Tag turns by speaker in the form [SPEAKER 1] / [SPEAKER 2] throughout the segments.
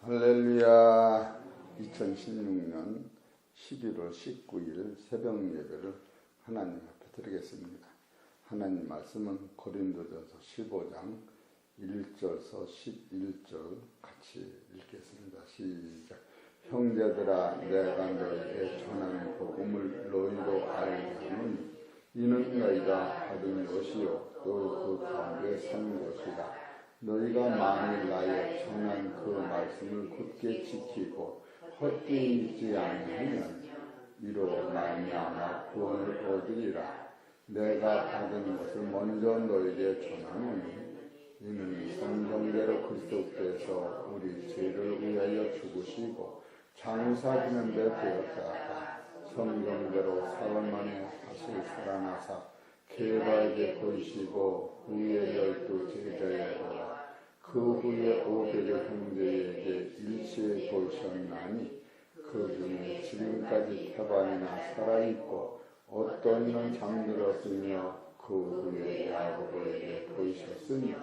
[SPEAKER 1] 할렐루야. 2016년 11월 19일 새벽 예배를 하나님 앞에 드리겠습니다. 하나님 말씀은 고린도전서 15장 1절서 11절 같이 읽겠습니다. 시작. 형제들아, 내가 너희에게 전하는 복음을 너희로 알게 하노니 이는 너희가 받은 것이요 또 그 가운데 선 것이라. 너희가 만일 나의 전한 그 말씀을 굳게 지키고 헛되이 믿지 아니하면 이로 말미암아 구원을 얻으리라. 내가 받은 것을 먼저 너희에게 전하노니 이는 성경대로 그리스도께서 우리 죄를 위하여 죽으시고 장사되는 데 되었다가 성경대로 사흘 만에 다시 살아나사 게바에게 보이시고 후에 12 제자에게 그 후에 500의 형제에게 일시에 보이셨나니 그 중에 지금까지 태반이나 살아있고 어떤 이는 잠들었으며 그 후에 야고보에게 보이셨으며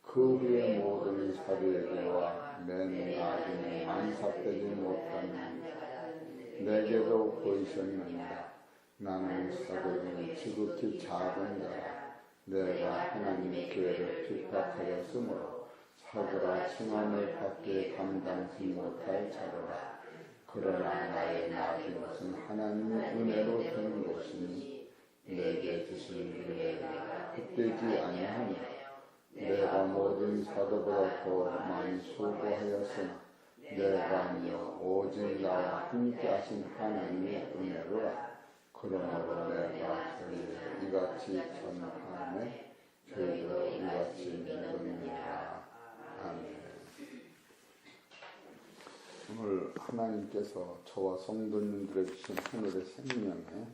[SPEAKER 1] 그 후에 모든 사도에게와 맨 나중에 만삭되지 못한 내게도 보이셨느니라. 나는 사도 중에 지극히 작은 자라. 내가 하나님의 교회를 핍박하였으므로 사도라 칭함을 받게 감당치 못할 자로라. 그러나 나의 나은 것은 하나님의 은혜로 된 것이니 내게 주신 은혜가 헛되지 아니하니 내가 모든 사도보다 더 많이 수고하였으나 내가 아니요 오직 나와 함께 하신 하나님의 은혜로라. 그러므로 내가 저희에게 이같이 전하네 저희도 이같이 믿느니라. 아멘. 오늘 하나님께서 저와 성도님들에게 주신 하늘의 생명에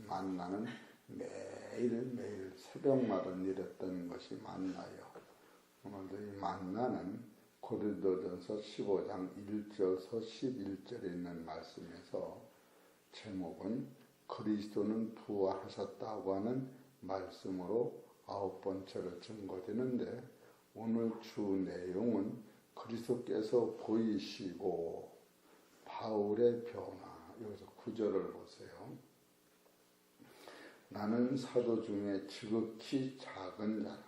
[SPEAKER 1] 만나는 매일매일 새벽마다 내렸던 것이 만나요. 오늘도 이 만나는 고린도전서 15장 1절서 11절에 있는 말씀에서 제목은 그리스도는 부활하셨다고 하는 말씀으로 9번째로 증거되는데 오늘 주 내용은 그리스도께서 보이시고 바울의 변화. 여기서 9절을 보세요. 나는 사도 중에 지극히 작은 자라.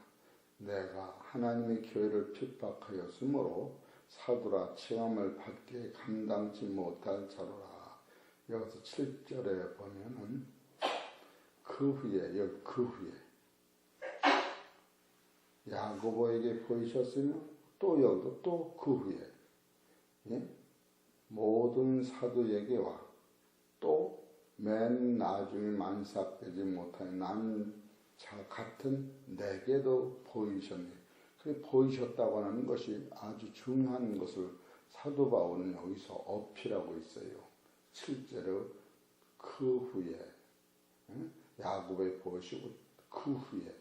[SPEAKER 1] 내가 하나님의 교회를 핍박하였으므로 사도라 칭함을 받게 감당치 못할 자로라. 여기서 7절에 보면은 그 후에 야고보에게 보이셨으며 또 여기도 또 그 후에 모든 사도에게와 또 맨 나중에 만삭되지 못한 남자 같은 내게도 보이셨네. 그 보이셨다고 하는 것이 아주 중요한 것을 사도 바울은 여기서 어필하고 있어요. 7절에 그 후에 야곱에 보시고 그 후에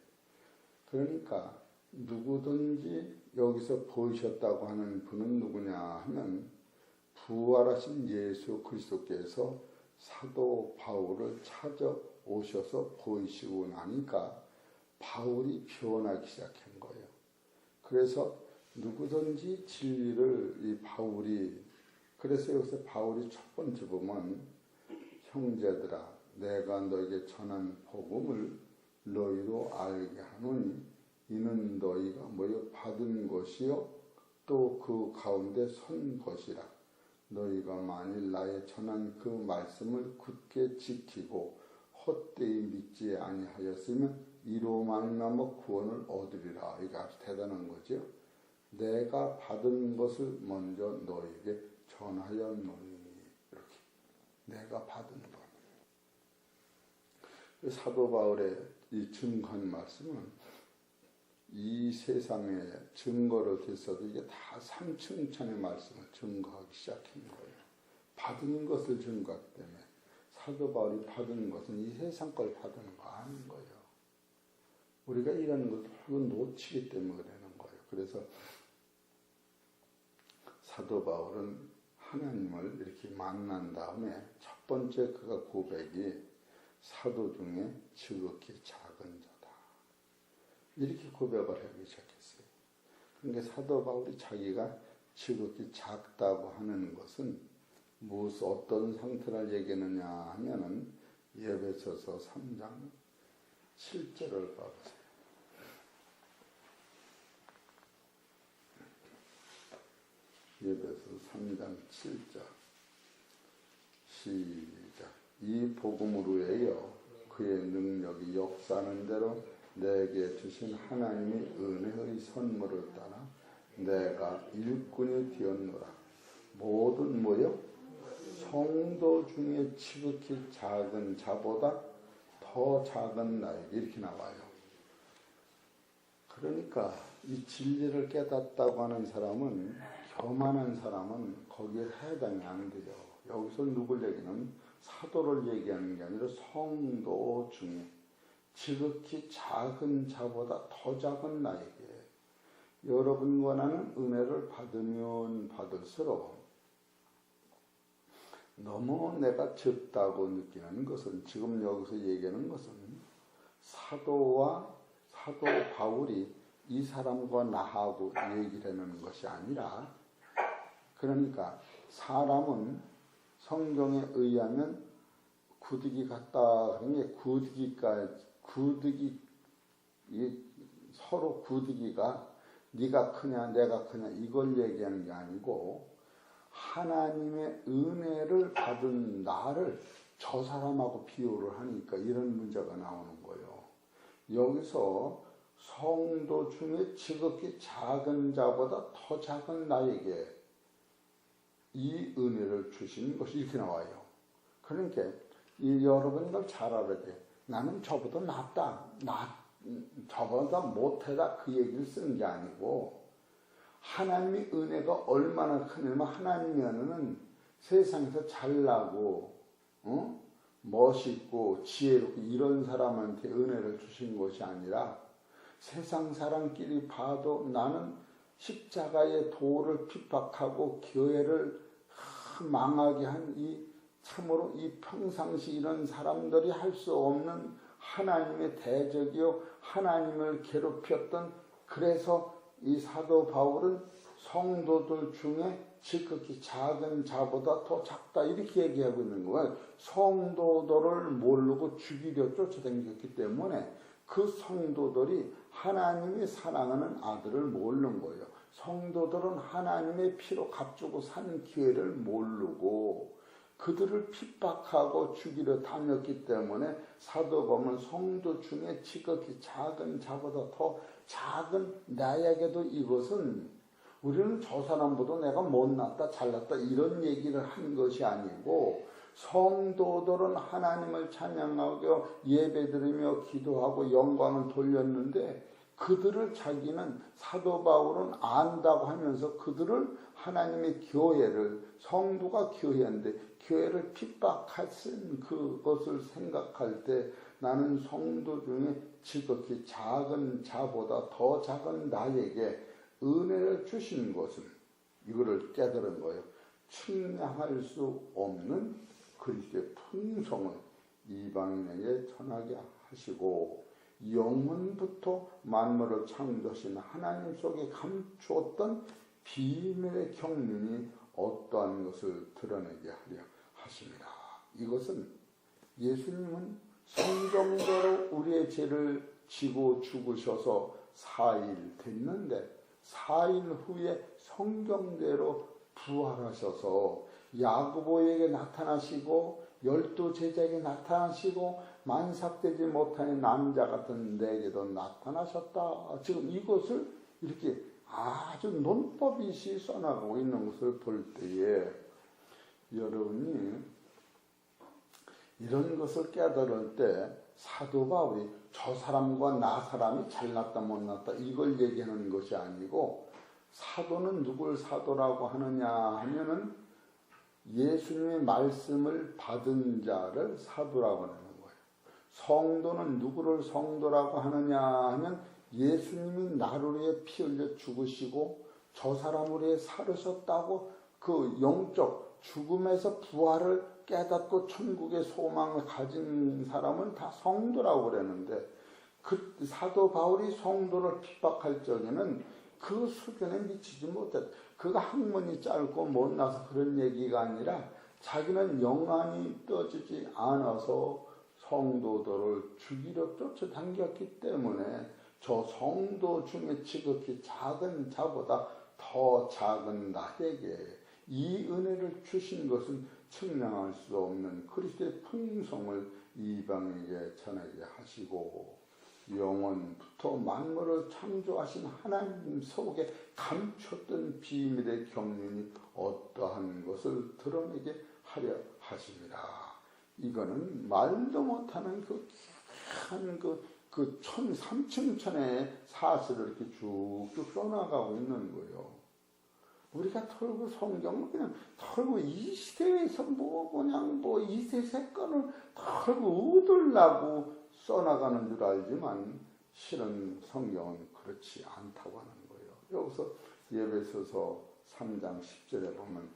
[SPEAKER 1] 그러니까 누구든지 여기서 보이셨다고 하는 분은 누구냐 하면 부활하신 예수 그리스도께서 사도 바울을 찾아오셔서 보이시고 나니까 바울이 변하기 시작한 거예요. 그래서 누구든지 진리를 이 바울이 그래서 여기서 바울이 첫 번째 보면 형제들아 내가 너에게 전한 복음을 너희로 알게 하노니 이는 너희가 뭐여 받은 것이요 또 그 가운데 선 것이라. 너희가 만일 나의 전한 그 말씀을 굳게 지키고 헛되이 믿지 아니하였으면 이로 말미암아 구원을 얻으리라. 이게 아주 대단한 거죠. 내가 받은 것을 먼저 너희에게 전하였노니 이렇게 내가 받은 것. 사도 바울의 이 증거한 말씀은 이 세상에 증거로 됐어도 이게 다 상층천의 말씀을 증거하기 시작한 거예요. 받은 것을 증거하기 때문에 사도 바울이 받은 것은 이 세상 걸 받은 거 아닌 거예요. 우리가 이런 것을 놓치기 때문에 그러는 거예요. 그래서 사도 바울은 하나님을 이렇게 만난 다음에 첫 번째 그가 고백이 사도 중에 지극히 작은 자다. 이렇게 고백을 하기 시작했어요. 그러니까 사도 바울이 자기가 지극히 작다고 하는 것은 무슨 어떤 상태를 얘기하느냐 하면은 에베소서 3장 7절을 봐보세요. 에베소 3장 7절 시작. 이 복음으로 해요 그의 능력이 역사하는 대로 내게 주신 하나님의 은혜의 선물을 따라 내가 일꾼이 되었노라. 모든 뭐요? 성도 중에 지극히 작은 자보다 더 작은 나에게 이렇게 나와요. 그러니까 이 진리를 깨닫다고 하는 사람은 교만한 사람은 거기에 해당이 안 돼요. 여기서 누굴 얘기는 사도를 얘기하는 게 아니라 성도 중에 지극히 작은 자보다 더 작은 나에게 여러분과 나는 은혜를 받으면 받을수록 너무 내가 적다고 느끼는 것은 지금 여기서 얘기하는 것은 사도 바울이 이 사람과 나하고 얘기를 하는 것이 아니라 그러니까 사람은 성경에 의하면 구더기 같다 하는 게 구더기 서로 구더기가 네가 크냐 내가 크냐 이걸 얘기하는 게 아니고 하나님의 은혜를 받은 나를 저 사람하고 비교를 하니까 이런 문제가 나오는 거예요. 여기서 성도 중에 지극히 작은 자보다 더 작은 나에게 이 은혜를 주신 것이 이렇게 나와요. 그러니까 여러분이 이걸 잘 알아야 돼. 나는 저보다 낫다. 저보다 못하다 그 얘기를 쓰는 게 아니고 하나님의 은혜가 얼마나 크냐면 하나님의 은혜는 세상에서 잘나고 멋있고 지혜롭고 이런 사람한테 은혜를 주신 것이 아니라 세상 사람끼리 봐도 나는 십자가의 도를 핍박하고 교회를 망하게 한 참으로 이 평상시 이런 사람들이 할 수 없는 하나님의 대적이요 하나님을 괴롭혔던 그래서 이 사도 바울은 성도들 중에 지극히 작은 자보다 더 작다 이렇게 얘기하고 있는 거예요. 성도들을 모르고 죽이려 쫓아다녔기 때문에 그 성도들이 하나님이 사랑하는 아들을 모르는 거예요. 성도들은 하나님의 피로 값주고 사는 기회를 모르고 그들을 핍박하고 죽이려 다녔기 때문에 사도 바울은 성도 중에 지극히 작은 자보다 더 작은 나에게도 이것은 우리는 저 사람보다 내가 못났다 잘났다 이런 얘기를 한 것이 아니고 성도들은 하나님을 찬양하고 예배드리며 기도하고 영광을 돌렸는데 그들을 자기는 사도 바울은 안다고 하면서 그들을 하나님의 교회를 성도가 교회인데 교회를 핍박하신 그것을 생각할 때 나는 성도 중에 지극히 작은 자보다 더 작은 나에게 은혜를 주신 것은 이거를 깨달은 거예요. 측량할 수 없는 그리스도의 풍성을 이방인에게 전하게 하시고 영원부터 만물을 창조하신 하나님 속에 감추었던 비밀의 경륜이 어떠한 것을 드러내게 하려 하십니다. 이것은 예수님은 성경대로 우리의 죄를 지고 죽으셔서 4일 됐는데 4일 후에 성경대로 부활하셔서 야고보에게 나타나시고 12 제자에게 나타나시고 만삭되지 못하는 남자 같은 내게도 나타나셨다. 지금 이것을 이렇게 아주 논법이시 써나가고 있는 것을 볼 때에 여러분이 이런 것을 깨달을 때 사도 바울이 저 사람과 나 사람이 잘났다 못났다 이걸 얘기하는 것이 아니고 사도는 누굴 사도라고 하느냐 하면은 예수님의 말씀을 받은 자를 사도라고 하는 거예요. 성도는 누구를 성도라고 하느냐 하면 예수님이 나를 위해 피 흘려 죽으시고 저 사람을 위해 살으셨다고 그 영적 죽음에서 부활을 깨닫고 천국의 소망을 가진 사람은 다 성도라고 그러는데 그 사도 바울이 성도를 핍박할 적에는 그 수준에 미치지 못했다. 그가 학문이 짧고 못나서 그런 얘기가 아니라 자기는 영안이 떠지지 않아서 성도들을 죽이려 쫓아다녔기 때문에 저 성도 중에 지극히 작은 자보다 더 작은 나에게 이 은혜를 주신 것은 측량할 수 없는 그리스도의 풍성을 이방에게 전하게 하시고 영원부터 만물을 창조하신 하나님 속에 감췄던 비밀의 경륜이 어떠한 것을 드러내게 하려 하십니다. 이거는 말도 못하는 그 3층천의 사실을 이렇게 쭉쭉 써나가고 있는 거예요. 우리가 털고 성경을 그냥 털고 이 시대에서 그냥 이 세세권을 털고 얻으려고 써나가는 줄 알지만 실은 성경은 그렇지 않다고 하는 거예요. 여기서 에베소서 3장 10절에 보면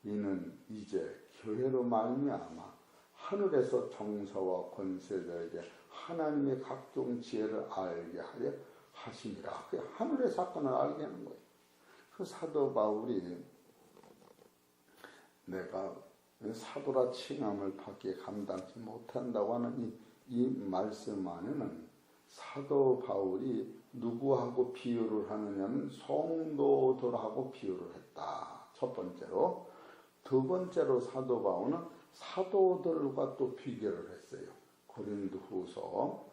[SPEAKER 1] 이는 이제 교회로 말미암아 하늘에서 정사와 권세자에게 하나님의 각종 지혜를 알게 하려 하심이라. 그 하늘의 사건을 알게 하는 거예요. 그 사도 바울이 내가 사도라 칭함을 받기에 감당치 못한다고 하는 이 말씀 안에는 사도 바울이 누구하고 비유를 하느냐면 성도들하고 비유를 했다. 첫 번째로. 두 번째로 사도 바울은 사도들과 또 비교를 했어요. 고린도후서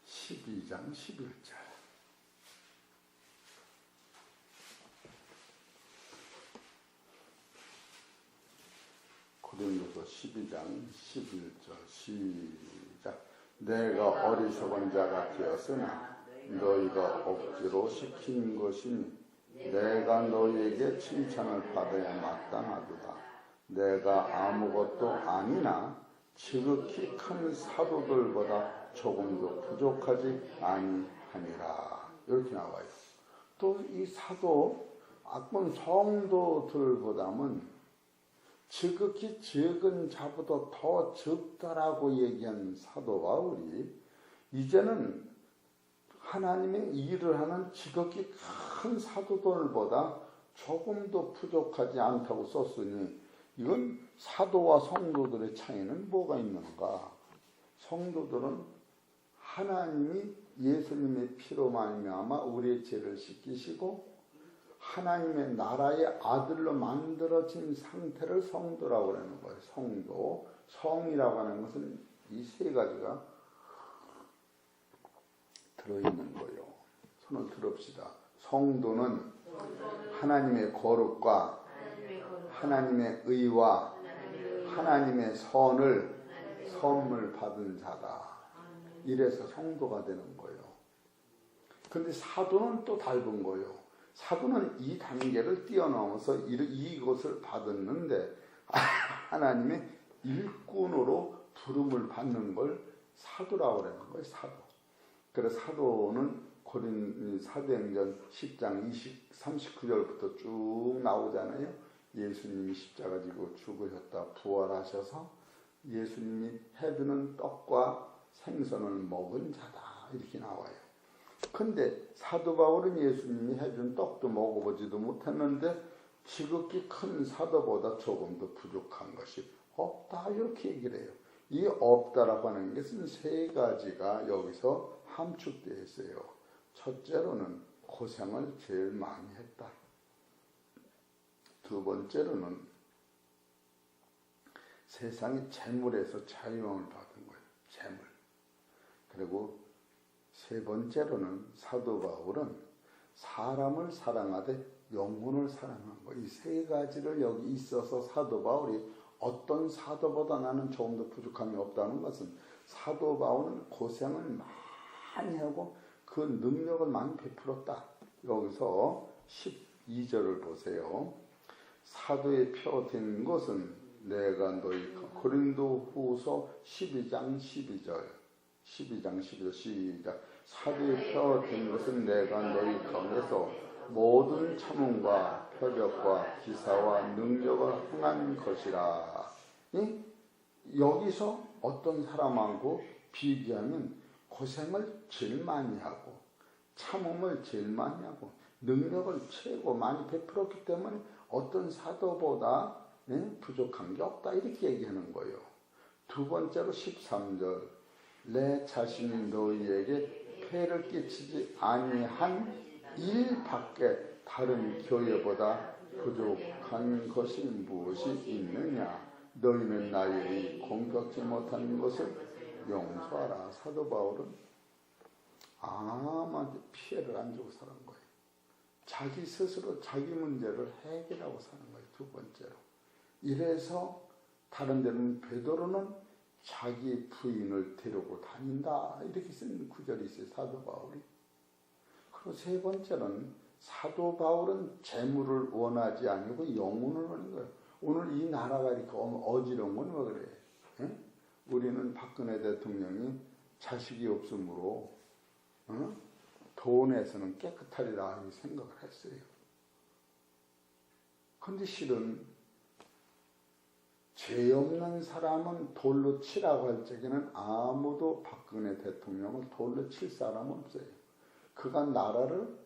[SPEAKER 1] 12장 11절. 고린도서 12장 11절 시작. 내가 어리석은 자가 되었으나 너희가 억지로 시킨 것이니 내가 너희에게 칭찬을 받아야 마땅하도다. 내가 아무것도 아니나 지극히 큰 사도들보다 조금도 부족하지 아니하니라. 이렇게 나와요. 또 이 사도 악본 성도들보다는 지극히 적은 자보다 더 적다라고 얘기한 사도 바울이 이제는 하나님의 일을 하는 지극히 큰 사도들보다 조금도 부족하지 않다고 썼으니 이건 사도와 성도들의 차이는 뭐가 있는가? 성도들은 하나님이 예수님의 피로 말미암아 우리의 죄를 씻기시고 하나님의 나라의 아들로 만들어진 상태를 성도라고 하는 거예요. 성도, 성이라고 하는 것은 이 세 가지가 들어있는 거예요. 손을 들읍시다. 성도는 하나님의 거룩과 하나님의 의와 하나님의 선을 선물 받은 자다. 이래서 성도가 되는 거예요. 근데 사도는 또 다른 거예요. 사도는 이 단계를 뛰어넘어서 이것을 받았는데 하나님의 일꾼으로 부름을 받는 걸 사도라고 하는 거예요. 사도. 그래서 사도는 사도행전 10장 39절부터 쭉 나오잖아요. 예수님이 십자가 지고 죽으셨다 부활하셔서 예수님이 해주는 떡과 생선을 먹은 자다. 이렇게 나와요. 근데 사도 바울은 예수님이 해준 떡도 먹어보지도 못했는데 지극히 큰 사도보다 조금 더 부족한 것이 없다. 이렇게 얘기를 해요. 이 없다라고 하는 것은 세 가지가 여기서 함축되어 있어요. 첫째로는 고생을 제일 많이 했다. 두 번째로는 세상의 재물에서 자유함을 받은 거예요. 재물. 그리고 세 번째로는 사도 바울은 사람을 사랑하되 영혼을 사랑한 거. 이 세 가지를 여기 있어서 사도 바울이 어떤 사도보다 나는 조금 더 부족함이 없다는 것은 사도 바울은 고생을 많이 하고 그 능력을 많이 베풀었다. 여기서 12절을 보세요. 사도의 표 된 것은 내가 너희 고린도후서 12장 12절 시작. 사도의 표 된 것은 내가 너희 가운데서 모든 참음과 표적과 기사와 능력을 행한 것이라. 여기서 어떤 사람하고 비교하면 고생을 제일 많이 하고 참음을 제일 많이 하고 능력을 최고 많이 베풀었기 때문에 어떤 사도보다 부족한 게 없다 이렇게 얘기하는 거예요. 두 번째로 13절 내 자신이 너희에게 폐를 끼치지 아니한 일 밖에 다른 교회보다 부족한 것이 무엇이 있느냐. 너희는 나의 공격지 못하는 것을 용서하라. 사도 바울은 아무한테 피해를 안 주고 사는 거예요. 자기 스스로 자기 문제를 해결하고 사는 거예요. 두 번째로. 이래서 다른 데는 베드로는 자기 부인을 데리고 다닌다 이렇게 쓴 구절이 있어요. 사도 바울이. 그리고 세 번째는 사도 바울은 재물을 원하지 아니고 영혼을 원하는 거예요. 오늘 이 나라가 이렇게 어지러운 건 왜 그래? 예? 우리는 박근혜 대통령이 자식이 없으므로 돈에서는 깨끗하리라 생각을 했어요. 그런데 실은 죄 없는 사람은 돌로 치라고 할 적에는 아무도 박근혜 대통령을 돌로 칠 사람은 없어요. 그가 나라를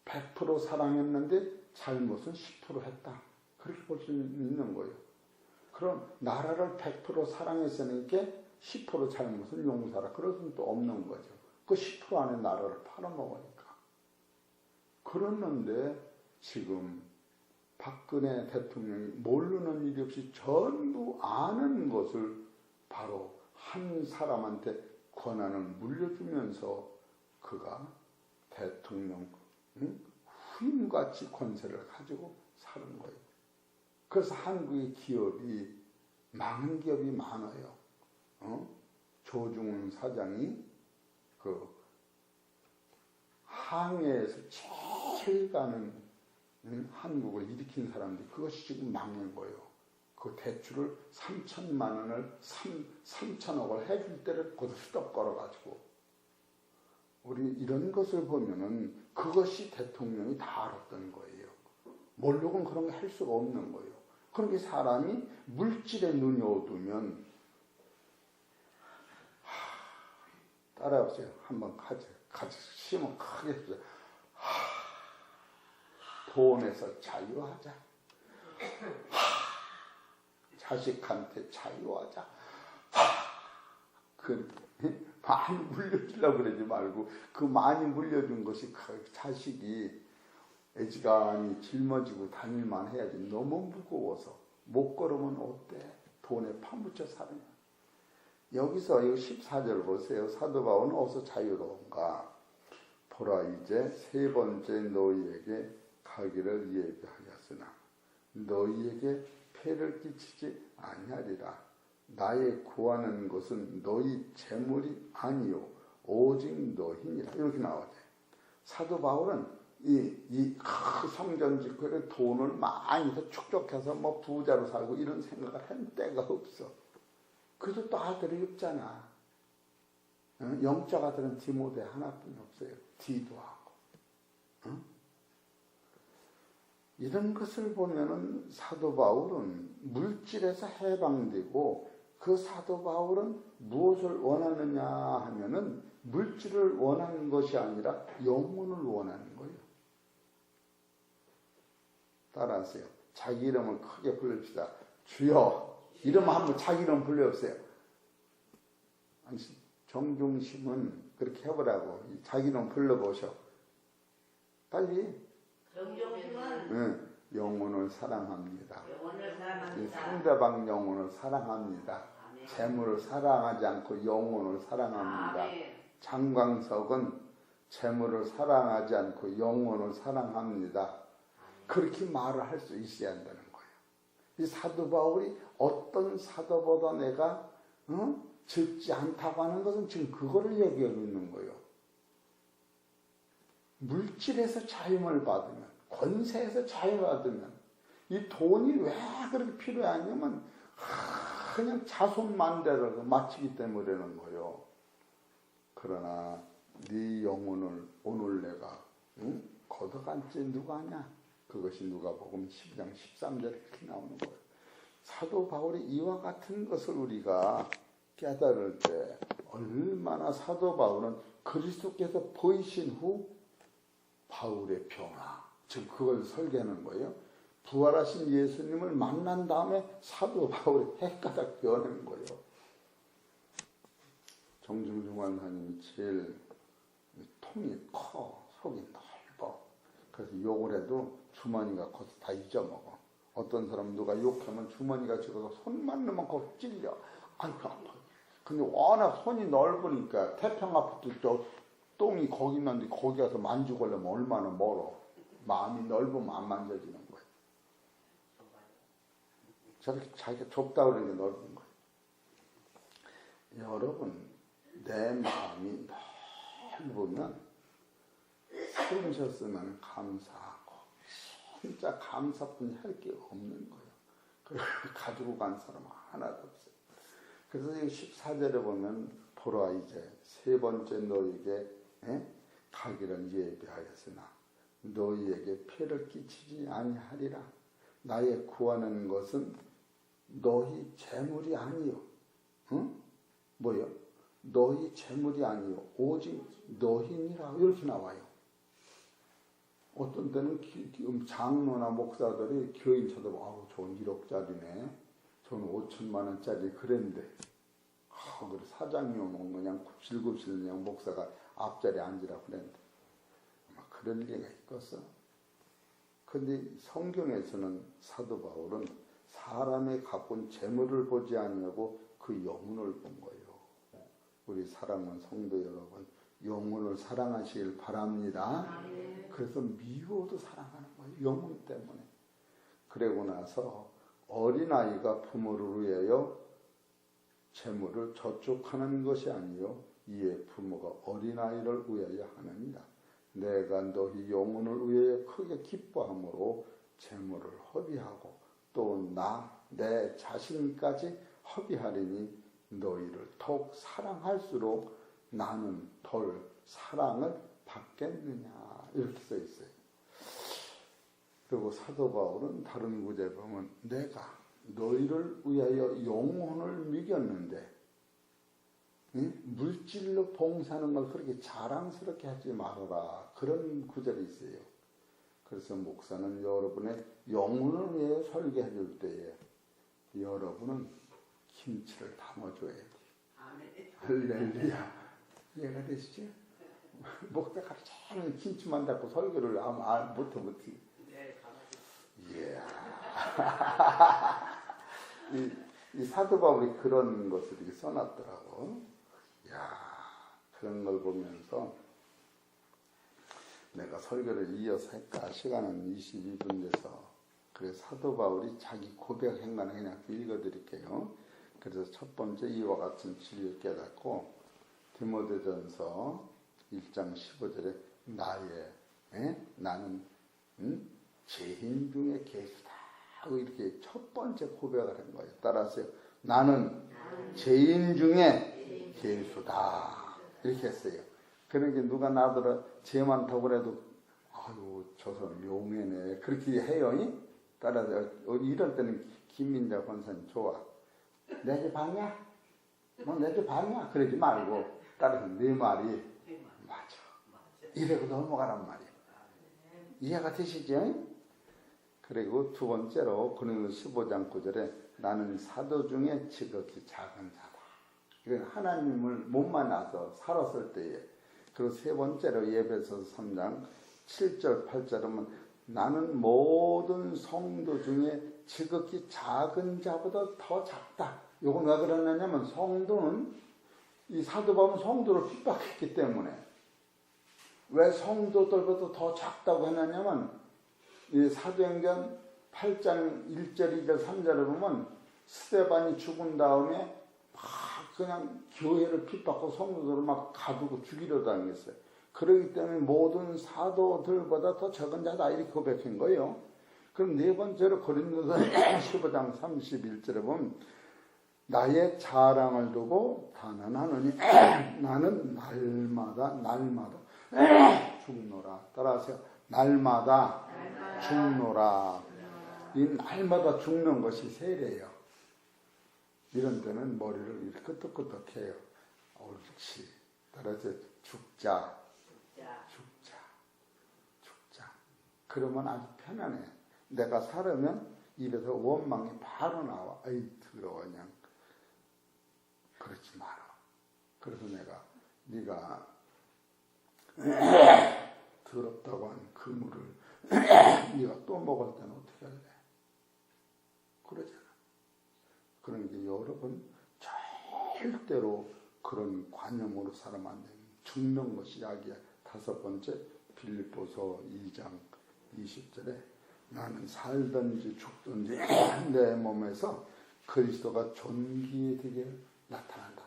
[SPEAKER 1] 100% 사랑했는데 잘못은 10% 했다. 그렇게 볼 수 있는 거예요. 그럼 나라를 100% 사랑했으니까 10% 잘못은 용서하라. 그럴 수는 또 없는 거죠. 그 10% 안에 나라를 팔아먹으니까. 그랬는데 지금 박근혜 대통령이 모르는 일이 없이 전부 아는 것을 바로 한 사람한테 권한을 물려주면서 그가 대통령 후임같이 권세를 가지고 사는 거예요. 그래서 한국의 기업이 망한 기업이 많아요. 조중훈 사장이 그 항해에서 제일 가는 한국을 일으킨 사람들이 그것이 지금 망한 거예요. 그 대출을 3천만 원을 3천억을 해줄 때를 곧 스톱 걸어가지고 우리 이런 것을 보면은 그것이 대통령이 다 알았던 거예요. 모르고는 그런 거 할 수가 없는 거예요. 그렇게 사람이 물질에 눈이 어두면 따라해보세요. 한번 같이 심은 크게 해보세요. 돈에서 자유하자. 자식한테 자유하자. 많이 물려주려고 그러지 말고 그 많이 물려준 것이 그 자식이 애지간히 짊어지고 다닐만 해야지. 너무 무거워서 못 걸으면 어때? 돈에 파묻혀 사느냐. 여기서 이 14절 보세요. 사도 바울은 어디서 자유로운가? 보라 이제 세 번째 너희에게 가기를 예비하였으나 너희에게 폐를 끼치지 아니하리라. 나의 구하는 것은 너희 재물이 아니요 오직 너희니라. 이렇게 나와요. 사도 바울은 이 성전 짓고 돈을 많이 축적해서 뭐 부자로 살고 이런 생각을 한 때가 없어. 그래도 또 아들이 없잖아. 영적 아들은 디모데 하나뿐이 없어요. 디도하고. 이런 것을 보면은 사도 바울은 물질에서 해방되고 그 사도 바울은 무엇을 원하느냐 하면은 물질을 원하는 것이 아니라 영혼을 원하는 거예요. 따라하세요. 자기 이름을 크게 불러봅시다. 주여. 이름 한번 자기 이름 불러보세요. 정중심은 그렇게 해보라고. 자기 이름 불러보셔. 빨리. 정중심은 영혼을 사랑합니다. 상대방 영혼을 사랑합니다. 재물을 사랑하지 않고 영혼을 사랑합니다. 장광석은 재물을 사랑하지 않고 영혼을 사랑합니다. 그렇게 말을 할 수 있어야 한다는 거예요. 이 사도 바울이 어떤 사도보다 내가 적지 않다고 하는 것은 지금 그거를 얘기하고 있는 거예요. 물질에서 자유를 받으면, 권세에서 자유를 받으면 이 돈이 왜 그렇게 필요하냐면 그냥 자손만대를 마치기 때문이라는 거예요. 그러나 네 영혼을 오늘 내가 걷어간지 누가 하냐? 그것이 누가복음 12장 13절에 이렇게 나오는 거예요. 사도 바울이 이와 같은 것을 우리가 깨달을 때 얼마나 사도 바울은 그리스도께서 보이신 후 바울의 변화, 즉 그걸 설계하는 거예요. 부활하신 예수님을 만난 다음에 사도 바울이 핵가닥 변하는 거예요. 정중중 원사님이 제일 통이 커, 속이 넓어. 그래서 욕을 해도 주머니가 커서 다 잊어먹어. 어떤 사람 누가 욕하면 주머니가 적어서 손만 넣으면 거기 찔려. 아이고 아파. 근데 워낙 손이 넓으니까 태평 앞부터 저 똥이 거기 있는데 거기 가서 만지고 하려면 얼마나 멀어. 마음이 넓으면 안 만져지는 거예요. 저렇게 자기가 좁다 그러니 넓은 거예요. 여러분, 내 마음이 넓으면 숨 쉬었으면 감사하고 진짜 감사뿐이 할 게 없는 거예요. 그걸 가지고 간 사람 하나도 없어요. 그래서 14절에 보면 보라 이제 세 번째 너에게 가기를 예비하였으나 너희에게 폐를 끼치지 아니하리라. 나의 구하는 것은 너희 재물이 아니요. 뭐요? 너희 재물이 아니요. 오직 너희니라. 이렇게 나와요. 어떤 때는 장로나 목사들이 교인 쳐다보고 아우 저건 1억짜리네. 저건 5천만 원짜리 그랬는데 그래 사장이 오면 그냥 굽실굽실 그냥 목사가 앞자리에 앉으라고 그랬는데 아마 그럴 리가 있겠어. 근데 성경에서는 사도 바울은 사람의 가꾼 재물을 보지 아니하고 그 영혼을 본 거예요. 우리 사랑하는 성도 여러분, 영혼을 사랑하시길 바랍니다. 그래서 미워도 사랑하는 거예요. 영혼 때문에. 그러고 나서 어린아이가 부모를 위하여 재물을 저축하는 것이 아니요 이에 부모가 어린아이를 위하여 하느니라. 내가 너희 영혼을 위하여 크게 기뻐함으로 재물을 허비하고 또 내 자신까지 허비하리니 너희를 더욱 사랑할수록 나는 덜 사랑을 받겠느냐 이렇게 써 있어요. 그리고 사도 바울은 다른 구절에 보면 내가 너희를 위하여 영혼을 먹였는데 물질로 봉사하는 걸 그렇게 자랑스럽게 하지 말아라. 그런 구절이 있어요. 그래서 목사는 여러분의 영혼을 위해 설계해 줄 때에 여러분은 김치를 담아줘야 돼요. 할렐루야. 이해가 되시죠? 목사 가르치는 김치만 담고 설교를 못해. 예. 이 사도 바울이 그런 것을 이렇게 써놨더라고. 야, 그런 걸 보면서 내가 설교를 이어서 할까? 시간은 22분 돼서. 그래서 사도 바울이 자기 고백 행간을 그냥 읽어드릴게요. 그래서 첫 번째 이와 같은 진리를 깨닫고 디모데전서 1장 15절에 나는 죄인 중에 괴수다 하고 이렇게 첫 번째 고백을 한 거예요. 따라서 나는 죄인 중에 괴수다 이렇게 했어요. 그러니까 누가 나더러 죄 많다고 해도 아유 저 사람 용해네 그렇게 해요. 따라서 이럴 때는 김민자 권사님 좋아. 내 집 봤냐? 뭐 내 집 봤냐? 그러지 말고 따라서 네 말이 맞아. 이래고 넘어가란 말이에요. 이해가 되시죠? 그리고 두 번째로 고린도서 15장 9절에 나는 사도 중에 지극히 작은 자다. 이건 하나님을 못 만나서 살았을 때에. 그리고 세 번째로 에베소서 3장 7절 8절에 보면 나는 모든 성도 중에 지극히 작은 자보다 더 작다. 이건 왜 그러냐면 성도는 이 사도 바울은 성도를 핍박했기 때문에 왜 성도들보다 더 작다고 했냐면 이 사도행전 8장 1절 2절 3절을 보면 스데반이 죽은 다음에 막 그냥 교회를 핍박하고 성도들을 막 가두고 죽이려 당했어요. 그렇기 때문에 모든 사도들보다 더 적은 자다 이렇게 고백한 거예요. 그럼 네 번째로 고린도서 15장 31절에 보면 나의 자랑을 두고 단언하노니 나는 날마다 죽노라. 따라하세요. 날마다 죽노라. 이 날마다 죽는 것이 세례예요. 이런 때는 머리를 이렇게 끄덕끄덕해요. 옳지. 따라서 죽자. 그러면 아주 편안해. 내가 살으면 입에서 원망이 바로 나와. 아이 더러워 그냥. 그렇지 마라. 그래서 내가 네가 더럽다고 한 그물을 네가 또 먹을 때는 어떻게 할래? 그러잖아. 그러니까 여러분 절대로 그런 관념으로 살면 안 됩니다. 죽는 것이 약이야. 5번째 빌립보서 2장 20절에 나는 살든지 죽든지 내 몸에서 그리스도가 존귀되게 나타난다.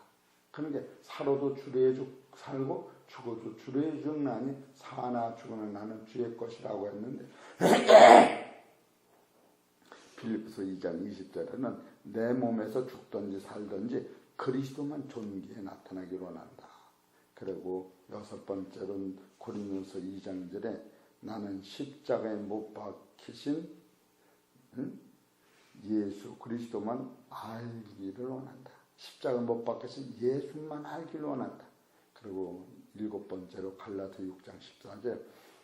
[SPEAKER 1] 그러니까 살아도 주의 주 살고 죽어도 주의 죽나니 사나 죽으나 나는 주의 것이라고 했는데 빌립보서 2장 20절에는 내 몸에서 죽든지 살든지 그리스도만 존귀에 나타나기로 원한다. 그리고 6번째로는 고린도서 2장 2절에 나는 십자가에 못 박히신 예수 그리스도만 알기를 원한다. 십자가에 못 박히신 예수만 알기를 원한다. 그리고 7번째로 갈라디아 6장 14절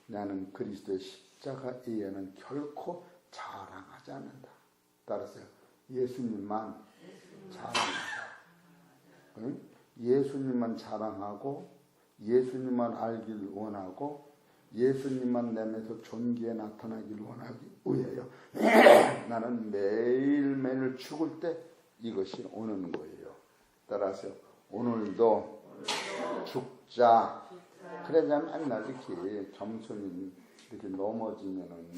[SPEAKER 1] 나는 그리스도의 십자가 이에는 결코 자랑하지 않는다. 따라서 예수님만 자랑한다. 응? 예수님만 자랑하고 예수님만 알기를 원하고 예수님만 내면서 존귀에 나타나기를 원하기 위하여 나는 매일매일 죽을 때 이것이 오는 거예요. 따라서 오늘도 죽자. 그래야 맨날 이렇게 겸손히 이렇게 넘어지면은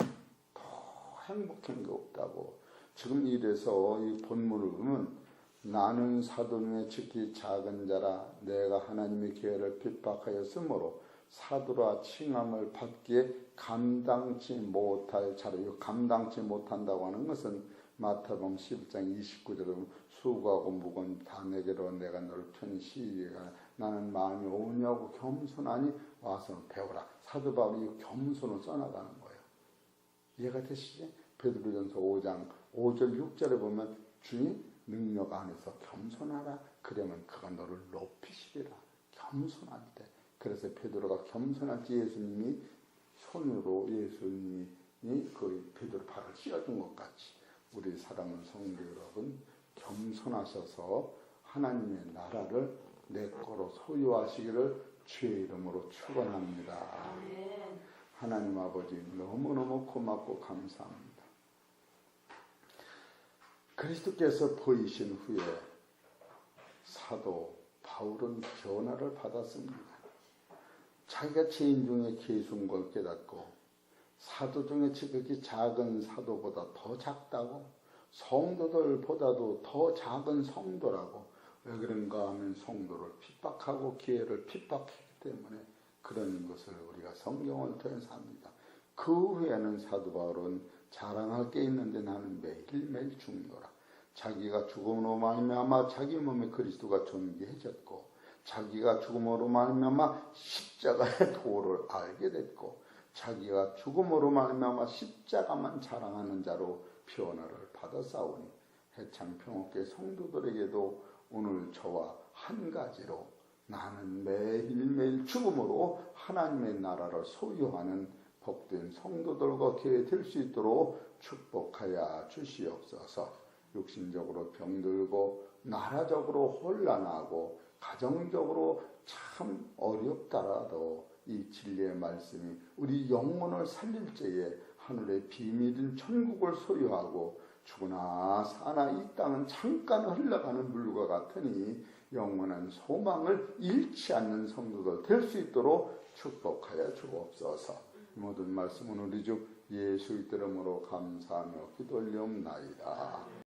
[SPEAKER 1] 더 행복한 게 없다고. 지금 이래서 이 본문을 보면 나는 사도 중에 특히 작은 자라 내가 하나님의 교회를 핍박하였으므로 사도라 칭함을 받기에 감당치 못할 자라. 이 감당치 못한다고 하는 것은 마태복음 11장 29절에 수고하고 무거운 다 내게로 내가 너를 편히 시리라. 나는 마음이 온유하고 겸손하니 와서 배우라. 사도 바울이 겸손을 써나가는 거예요. 이해가 되시지? 베드로전서 5장 5절 6절에 보면 주님 능력 안에서 겸손하라. 그러면 그가 너를 높이시리라. 겸손할 때. 그래서 베드로가 겸손할 때 예수님이 손으로 예수님이 그 베드로 발을 씌워준 것 같이 우리 사랑하는 성도 여러분 겸손하셔서 하나님의 나라를 내 거로 소유하시기를 주의 이름으로 축원합니다. 하나님 아버지 너무너무 고맙고 감사합니다. 그리스도께서 보이신 후에 사도 바울은 변화를 받았습니다. 자기가 죄인 중에 계순 걸 깨닫고 사도 중에 지극히 작은 사도보다 더 작다고 성도들보다도 더 작은 성도라고 왜 그런가 하면 성도를 핍박하고 기회를 핍박했기 때문에 그런 것을 우리가 성경을 통해서 합니다. 그 후에는 사도 바울은 자랑할 게 있는데 나는 매일매일 죽노라. 자기가 죽음으로 말미암아 자기 몸에 그리스도가 존귀해졌고 자기가 죽음으로 말미암아 십자가의 도를 알게 됐고 자기가 죽음으로 말미암아 십자가만 자랑하는 자로 변화를 받아싸우니 해창평업계 성도들에게도 오늘 저와 한 가지로 나는 매일매일 죽음으로 하나님의 나라를 소유하는 복된 성도들과 교회 될 수 있도록 축복하여 주시옵소서. 육신적으로 병들고 나라적으로 혼란하고 가정적으로 참 어렵더라도 이 진리의 말씀이 우리 영혼을 살릴 때에 하늘의 비밀인 천국을 소유하고 죽으나 사나 이 땅은 잠깐 흘러가는 물과 같으니 영원한 소망을 잃지 않는 성도들 될 수 있도록 축복하여 주옵소서. 모든 말씀은 우리 주 예수의 이름으로 감사하며 기도 올리옵나이다.